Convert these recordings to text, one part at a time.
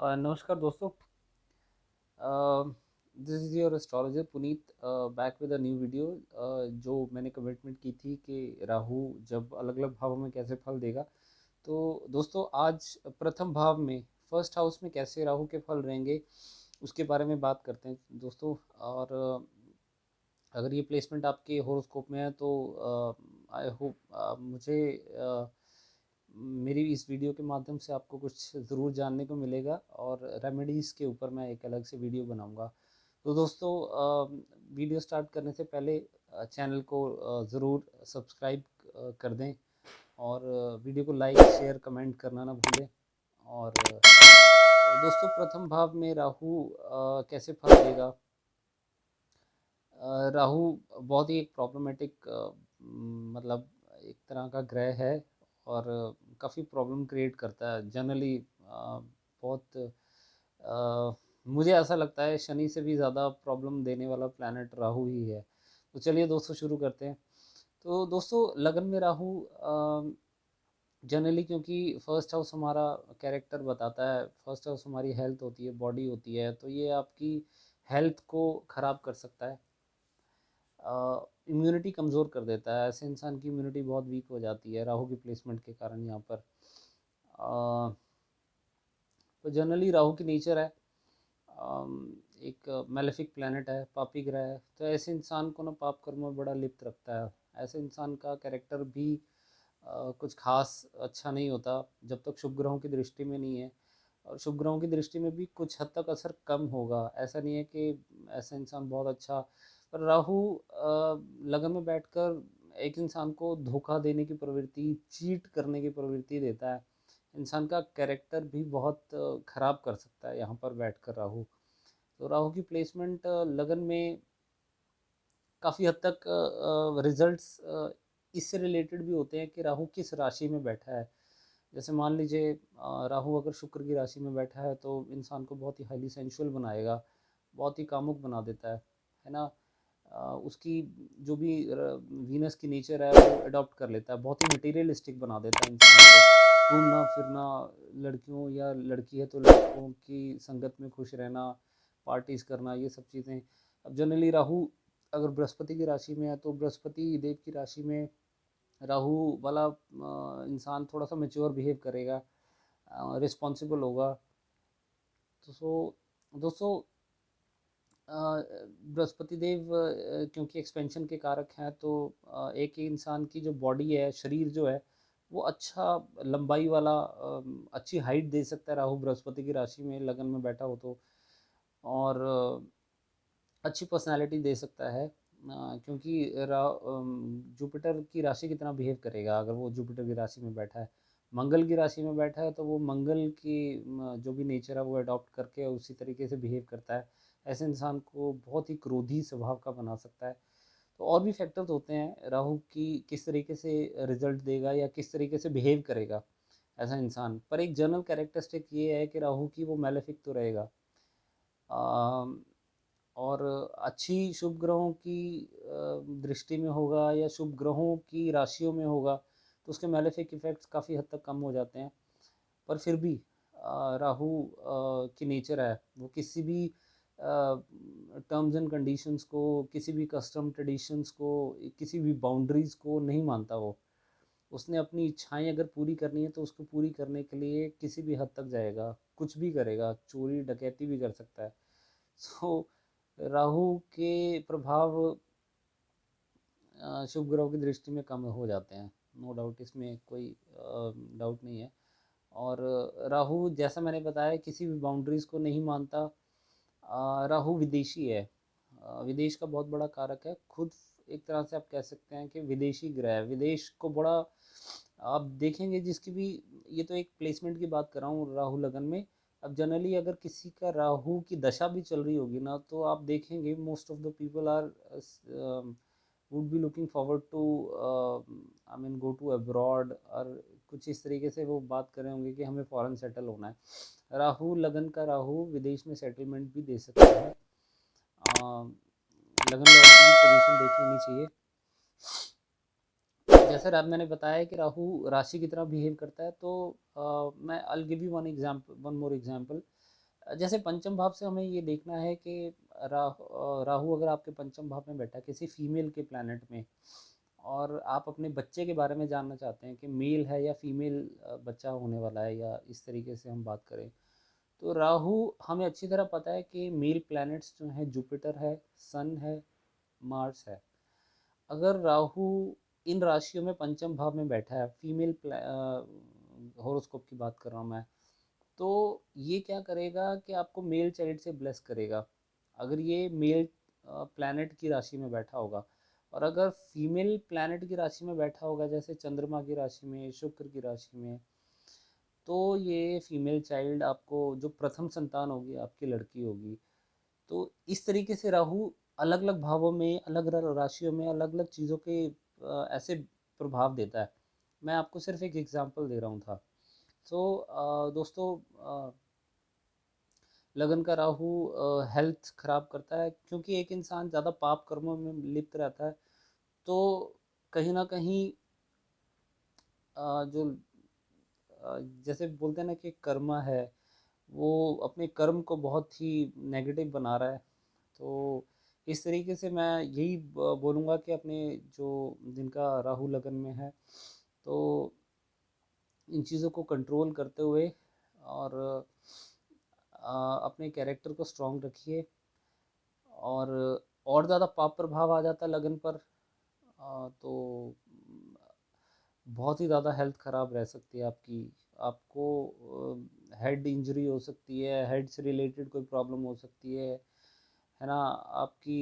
नमस्कार दोस्तों। This is your astrologer Puneet, back with a new video. जो मैंने कमिटमेंट की थी कि राहु जब अलग अलग भावों में कैसे फल देगा। तो दोस्तों आज प्रथम भाव में फर्स्ट हाउस में कैसे राहु के फल रहेंगे उसके बारे में बात करते हैं दोस्तों। और अगर ये प्लेसमेंट आपके हॉरोस्कोप में है तो आई होप मुझे मेरी इस वीडियो के माध्यम से आपको कुछ ज़रूर जानने को मिलेगा और रेमेडीज़ के ऊपर मैं एक अलग से वीडियो बनाऊंगा। तो दोस्तों वीडियो स्टार्ट करने से पहले चैनल को ज़रूर सब्सक्राइब कर दें और वीडियो को लाइक शेयर कमेंट करना ना भूलें। और दोस्तों प्रथम भाव में राहु कैसे फल देगा। राहु बहुत ही एक प्रॉब्लमेटिक मतलब एक तरह का ग्रह है और काफ़ी प्रॉब्लम क्रिएट करता है जनरली। बहुत मुझे ऐसा लगता है शनि से भी ज़्यादा प्रॉब्लम देने वाला प्लैनेट राहु ही है। तो चलिए दोस्तों शुरू करते हैं। तो दोस्तों लगन में राहु जनरली, क्योंकि फर्स्ट हाउस हमारा कैरेक्टर बताता है, फर्स्ट हाउस हमारी हेल्थ होती है, बॉडी होती है, तो ये आपकी हेल्थ को ख़राब कर सकता है। इम्यूनिटी कमज़ोर कर देता है, ऐसे इंसान की इम्यूनिटी बहुत वीक हो जाती है राहु की प्लेसमेंट के कारण यहाँ पर। तो जनरली राहु की नेचर है एक मेलेफिक प्लैनेट है, पापी ग्रह है, तो ऐसे इंसान को ना पाप कर्म में बड़ा लिप्त रखता है। ऐसे इंसान का कैरेक्टर भी कुछ खास अच्छा नहीं होता जब तक शुभ ग्रहों की दृष्टि में नहीं है। और शुभ ग्रहों की दृष्टि में भी कुछ हद तक असर कम होगा, ऐसा नहीं है कि ऐसा इंसान बहुत अच्छा। पर राहु लगन में बैठकर एक इंसान को धोखा देने की प्रवृत्ति, चीट करने की प्रवृत्ति देता है। इंसान का कैरेक्टर भी बहुत ख़राब कर सकता है यहाँ पर बैठकर राहु। तो राहु की प्लेसमेंट लगन में काफ़ी हद तक रिजल्ट्स इससे रिलेटेड भी होते हैं कि राहु किस राशि में बैठा है। जैसे मान लीजिए राहु अगर शुक्र की राशि में बैठा है तो इंसान को बहुत ही हाईली सेंसुअल बनाएगा, बहुत ही कामुक बना देता है ना। उसकी जो भी वीनस की नेचर है वो अडॉप्ट कर लेता है, बहुत ही मटेरियलिस्टिक बना देता है इंसान को। घूमना फिरना, लड़कियों या लड़की है तो लड़कों की संगत में खुश रहना, पार्टीज करना, ये सब चीज़ें। अब जनरली राहु अगर बृहस्पति की राशि में है तो बृहस्पति देव की राशि में राहु वाला इंसान थोड़ा सा मेच्योर बिहेव करेगा, रिस्पॉन्सिबल होगा। तो दोस्तों बृहस्पति देव क्योंकि एक्सपेंशन के कारक हैं तो एक ही इंसान की जो बॉडी है, शरीर जो है, वो अच्छा लंबाई वाला अच्छी हाइट दे सकता है राहु बृहस्पति की राशि में लगन में बैठा हो तो। और अच्छी पर्सनालिटी दे सकता है क्योंकि जुपिटर की राशि की तरह बिहेव करेगा अगर वो जुपिटर की राशि में बैठा है। मंगल की राशि में बैठा है तो वो मंगल की जो भी नेचर है वो अडॉप्ट करके उसी तरीके से बिहेव करता है। ऐसे इंसान को बहुत ही क्रोधी स्वभाव का बना सकता है। तो और भी फैक्टर्स होते हैं राहु की किस तरीके से रिजल्ट देगा या किस तरीके से बिहेव करेगा ऐसा इंसान। पर एक जनरल कैरेक्टरिस्टिक ये है कि राहु की वो मैलेफिक तो रहेगा। और अच्छी शुभ ग्रहों की दृष्टि में होगा या शुभ ग्रहों की राशियों में होगा तो उसके मैलेफिक इफ़ेक्ट्स काफ़ी हद तक कम हो जाते हैं। पर फिर भी राहु की नेचर है वो किसी भी टर्म्स एंड कंडीशंस को, किसी भी कस्टम ट्रेडिशंस को, किसी भी बाउंड्रीज़ को नहीं मानता। वो उसने अपनी इच्छाएं अगर पूरी करनी है तो उसको पूरी करने के लिए किसी भी हद तक जाएगा, कुछ भी करेगा, चोरी डकैती भी कर सकता है। सो राहु के प्रभाव शुभ ग्रहों की दृष्टि में कम हो जाते हैं, नो डाउट, इसमें कोई डाउट नहीं है। और राहु जैसा मैंने बताया किसी भी बाउंड्रीज़ को नहीं मानता। राहु विदेशी है, विदेश का बहुत बड़ा कारक है खुद। एक तरह से आप कह सकते हैं कि विदेशी ग्रह है, विदेश को बड़ा आप देखेंगे जिसकी भी, ये तो एक प्लेसमेंट की बात कर रहा हूँ राहु लगन में। अब जनरली अगर किसी का राहु की दशा भी चल रही होगी ना तो आप देखेंगे most of the people are would be looking forward to I mean go to abroad, और कुछ इस तरीके से वो बात कर रहे होंगे कि हमें फॉरेन सेटल होना है। राहु लगन का राहु विदेश में सेटलमेंट भी दे सकता है। लगन लॉर्ड की भी पोजीशन देख लेनी चाहिए। जैसे मैंने बताया कि राहु राशि की तरह बिहेव करता है तो मैं I give you one example, one more example. जैसे पंचम भाव से हमें ये देखना है कि राहु अगर आपके पंचम भाव में बैठा है किसी फीमेल के प्लैनेट में, और आप अपने बच्चे के बारे में जानना चाहते हैं कि मेल है या फीमेल बच्चा होने वाला है, या इस तरीके से हम बात करें, तो राहु, हमें अच्छी तरह पता है कि मेल प्लैनेट्स जो हैं जुपिटर है, सन है, मार्स है। अगर राहु इन राशियों में पंचम भाव में बैठा है, फीमेल हॉरोस्कोप की बात कर रहा हूँ मैं, तो ये क्या करेगा कि आपको मेल चाइल्ड से ब्लेस करेगा, अगर ये मेल प्लैनेट की राशि में बैठा होगा। और अगर फीमेल प्लैनेट की राशि में बैठा होगा, जैसे चंद्रमा की राशि में, शुक्र की राशि में, तो ये फीमेल चाइल्ड आपको जो प्रथम संतान होगी आपकी लड़की होगी। तो इस तरीके से राहु अलग अलग भावों में, अलग अलग राशियों में अलग अलग चीज़ों के ऐसे प्रभाव देता है। मैं आपको सिर्फ एक एग्जांपल दे रहा हूँ था। दोस्तों, लगन का राहु हेल्थ खराब करता है, क्योंकि एक इंसान ज़्यादा पाप कर्मों में लिप्त रहता है, तो कहीं ना कहीं जो जैसे बोलते हैं ना कि कर्मा है, वो अपने कर्म को बहुत ही नेगेटिव बना रहा है। तो इस तरीके से मैं यही बोलूँगा कि अपने जो जिनका राहु लगन में है, तो इन चीज़ों को कंट्रोल करते हुए और अपने कैरेक्टर को स्ट्रॉन्ग रखिए। और ज़्यादा पाप प्रभाव आ जाता है लगन पर, तो बहुत ही ज़्यादा हेल्थ ख़राब रह सकती है आपकी। आपको हेड इंजरी हो सकती है, हेड से रिलेटेड कोई प्रॉब्लम हो सकती है ना। आपकी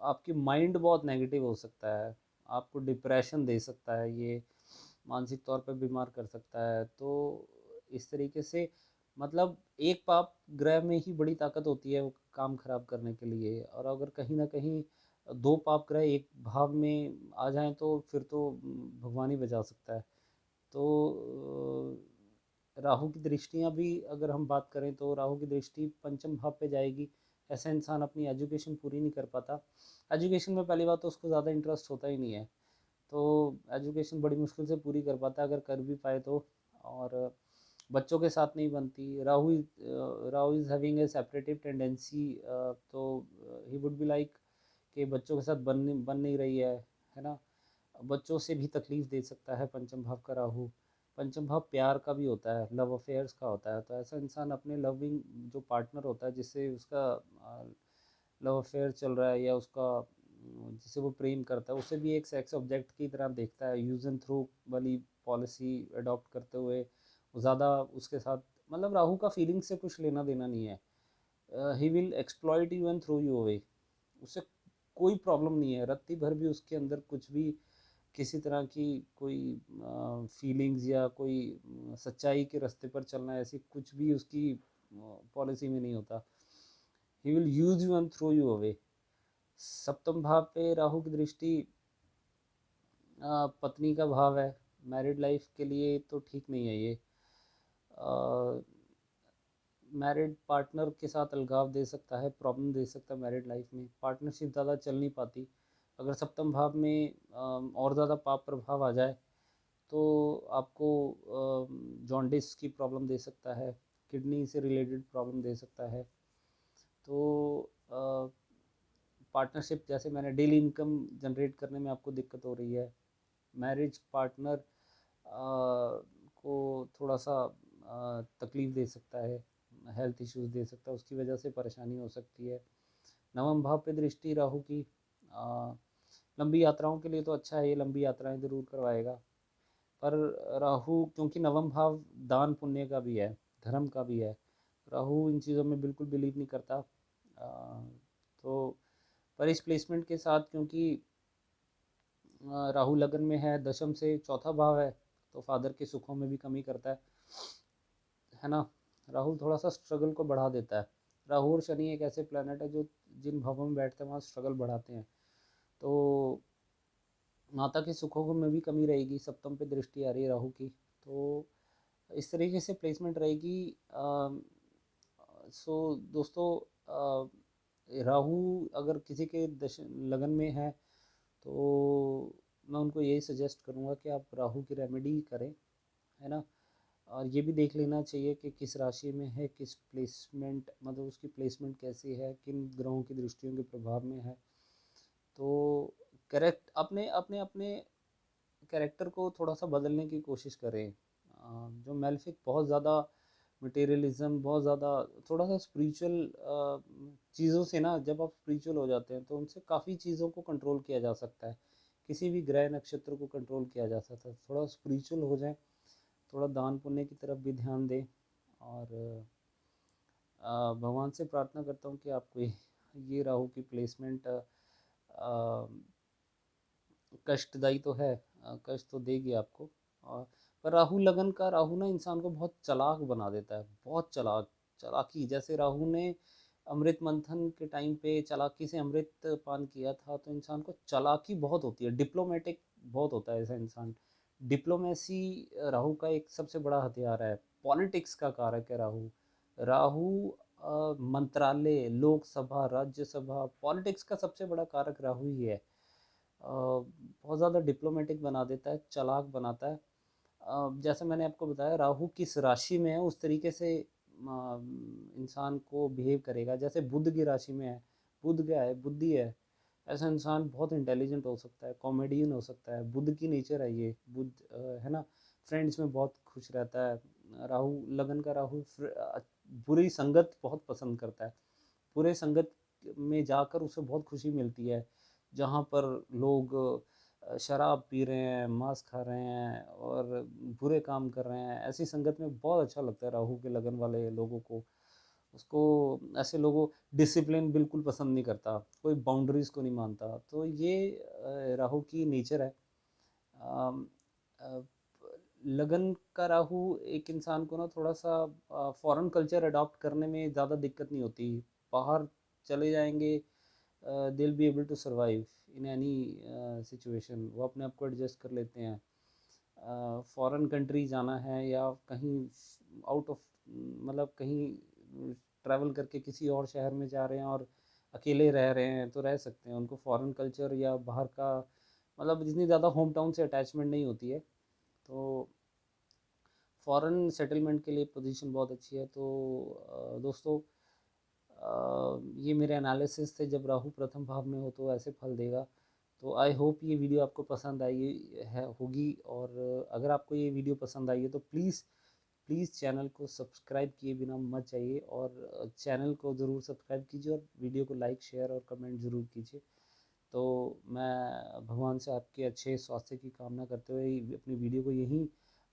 आपकी माइंड बहुत नेगेटिव हो सकता है, आपको डिप्रेशन दे सकता है, ये मानसिक तौर पे बीमार कर सकता है। तो इस तरीके से मतलब एक पाप ग्रह में ही बड़ी ताकत होती है वो काम खराब करने के लिए, और अगर कहीं ना कहीं दो पाप ग्रह एक भाव में आ जाएं तो फिर तो भगवान ही बचा सकता है। तो राहु की दृष्टियां भी अगर हम बात करें, तो राहु की दृष्टि पंचम भाव पे जाएगी, ऐसा इंसान अपनी एजुकेशन पूरी नहीं कर पाता। एजुकेशन में पहली बात तो उसको ज़्यादा इंटरेस्ट होता ही नहीं है, तो एजुकेशन बड़ी मुश्किल से पूरी कर पाता है, अगर कर भी पाए तो। और बच्चों के साथ नहीं बनती। Rahu is having a separative tendency, तो ही वुड बी लाइक कि बच्चों के साथ बन नहीं रही है ना। बच्चों से भी तकलीफ दे सकता है पंचम भाव का राहु। पंचम भाव प्यार का भी होता है, लव अफेयर्स का होता है, तो ऐसा इंसान अपने लविंग जो पार्टनर होता है, जिससे उसका लव अफेयर चल रहा है, या उसका जिसे वो प्रेम करता है, उसे भी एक सेक्स ऑब्जेक्ट की तरह देखता है, यूज एंड थ्रो वाली पॉलिसी अडॉप्ट करते हुए ज़्यादा उसके साथ, मतलब राहु का फीलिंग से कुछ लेना देना नहीं है। He will exploit you and throw you away. उसे कोई प्रॉब्लम नहीं है, रत्ती भर भी उसके अंदर कुछ भी किसी तरह की कोई फीलिंग्स या कोई सच्चाई के रास्ते पर चलना, ऐसी कुछ भी उसकी पॉलिसी में नहीं होता। He will use you and throw you away. सप्तम भाव पे राहु की दृष्टि पत्नी का भाव है, मैरिड लाइफ के लिए तो ठीक नहीं है ये। मैरिड पार्टनर के साथ अलगाव दे सकता है, प्रॉब्लम दे सकता है, मैरिड लाइफ में पार्टनरशिप ज़्यादा चल नहीं पाती। अगर सप्तम भाव में और ज़्यादा पाप प्रभाव आ जाए, तो आपको जॉन्डिस की प्रॉब्लम दे सकता है, किडनी से रिलेटेड प्रॉब्लम दे सकता है। तो पार्टनरशिप, जैसे मैंने डेली इनकम जनरेट करने में आपको दिक्कत हो रही है, मैरिज पार्टनर को थोड़ा सा तकलीफ़ दे सकता है, हेल्थ इश्यूज दे सकता है, उसकी वजह से परेशानी हो सकती है। नवम भाव पे दृष्टि राहु की, लंबी यात्राओं के लिए तो अच्छा है, ये लंबी यात्राएं ज़रूर करवाएगा। पर राहु क्योंकि नवम भाव दान पुण्य का भी है, धर्म का भी है, राहु इन चीज़ों में बिल्कुल बिलीव नहीं करता। तो पर इस प्लेसमेंट के साथ, क्योंकि राहु लगन में है, दशम से चौथा भाव है, तो फादर के सुखों में भी कमी करता है ना। राहु थोड़ा सा स्ट्रगल को बढ़ा देता है। राहु और शनि एक ऐसे प्लैनेट है जो जिन भावों में बैठते हैं वहाँ स्ट्रगल बढ़ाते हैं। तो माता के सुखों में भी कमी रहेगी, सप्तम पे दृष्टि आ रही है राहु की, तो इस तरीके से प्लेसमेंट रहेगी। सो दोस्तों, राहु अगर किसी के लगन में है, तो मैं उनको यही सजेस्ट करूँगा कि आप राहु की रेमेडी करें, है ना। और ये भी देख लेना चाहिए कि किस राशि में है, किस प्लेसमेंट, मतलब उसकी प्लेसमेंट कैसी है, किन ग्रहों की दृष्टियों के प्रभाव में है। तो करेक्ट अपने अपने अपने कैरेक्टर को थोड़ा सा बदलने की कोशिश करें। जो मेल्फिक बहुत ज़्यादा मटेरियलिज्म, बहुत ज़्यादा थोड़ा सा स्पिरिचुअल चीज़ों से ना, जब आप स्पिरिचुअल हो जाते हैं तो उनसे काफ़ी चीज़ों को कंट्रोल किया जा सकता है। किसी भी ग्रह नक्षत्र को कंट्रोल किया जा सकता है। थोड़ा स्पिरिचुअल हो जाए, थोड़ा दान पुण्य की तरफ भी ध्यान दें। और भगवान से प्रार्थना करता हूँ कि आपको ये राहु की प्लेसमेंट कष्टदायी तो है, कष्ट तो देगी आपको। और पर राहु लगन का, राहु ना इंसान को बहुत चालाक बना देता है, बहुत चालाक, चालाकी। जैसे राहु ने अमृत मंथन के टाइम पे चालाकी से अमृत पान किया था, तो इंसान को चालाकी बहुत होती है, डिप्लोमेटिक बहुत होता है ऐसा इंसान। डिप्लोमेसी राहु का एक सबसे बड़ा हथियार है। पॉलिटिक्स का कारक है राहु। राहु मंत्रालय, लोकसभा, राज्यसभा, पॉलिटिक्स का सबसे बड़ा कारक राहु ही है। बहुत ज़्यादा डिप्लोमेटिक बना देता है, चालाक बनाता है। जैसे मैंने आपको बताया राहु किस राशि में है उस तरीके से इंसान को बिहेव करेगा। जैसे बुध की राशि में है, बुध क्या है, बुद्धि है। ऐसा इंसान बहुत इंटेलिजेंट हो सकता है, कॉमेडियन हो सकता है। बुध की नेचर है ये, बुध है ना। फ्रेंड्स में बहुत खुश रहता है। राहु लगन का राहु बुरी संगत बहुत पसंद करता है। बुरे संगत में जाकर उसे बहुत खुशी मिलती है। जहाँ पर लोग शराब पी रहे हैं, मांस खा रहे हैं और बुरे काम कर रहे हैं, ऐसी संगत में बहुत अच्छा लगता है राहु के लगन वाले लोगों को। उसको ऐसे लोगों, डिसिप्लिन बिल्कुल पसंद नहीं करता, कोई बाउंड्रीज को नहीं मानता। तो ये राहु की नेचर है। अम, अ, लगन का राहु एक इंसान को ना थोड़ा सा फॉरेन कल्चर अडॉप्ट करने में ज़्यादा दिक्कत नहीं होती। बाहर चले जाएंगे, they will be able to survive in any situation. वो अपने आप को एडजस्ट कर लेते हैं। फॉरेन कंट्री जाना है या कहीं आउट ऑफ, मतलब कहीं ट्रैवल करके किसी और शहर में जा रहे हैं और अकेले रह रहे हैं तो रह सकते हैं। उनको फॉरेन कल्चर या बाहर का, मतलब जितनी ज़्यादा होम टाउन से अटैचमेंट नहीं होती है। तो फॉरेन सेटलमेंट के लिए पोजीशन बहुत अच्छी है। तो दोस्तों, ये मेरे एनालिसिस थे। जब राहु प्रथम भाव में हो तो ऐसे फल देगा। तो आई होप ये वीडियो आपको पसंद आई है होगी। और अगर आपको ये वीडियो पसंद आई है तो प्लीज़ प्लीज़ चैनल को सब्सक्राइब किए बिना मत जाइए, और चैनल को ज़रूर सब्सक्राइब कीजिए और वीडियो को लाइक, शेयर और कमेंट ज़रूर कीजिए। तो मैं भगवान से आपके अच्छे स्वास्थ्य की कामना करते हुए अपनी वीडियो को यहीं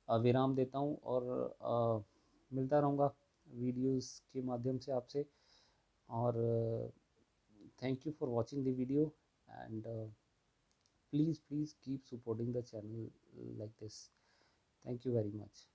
विराम देता हूँ। और मिलता रहूँगा वीडियोस के माध्यम से आपसे। और thank you for watching the video, and please keep supporting the channel like this. Thank you very much.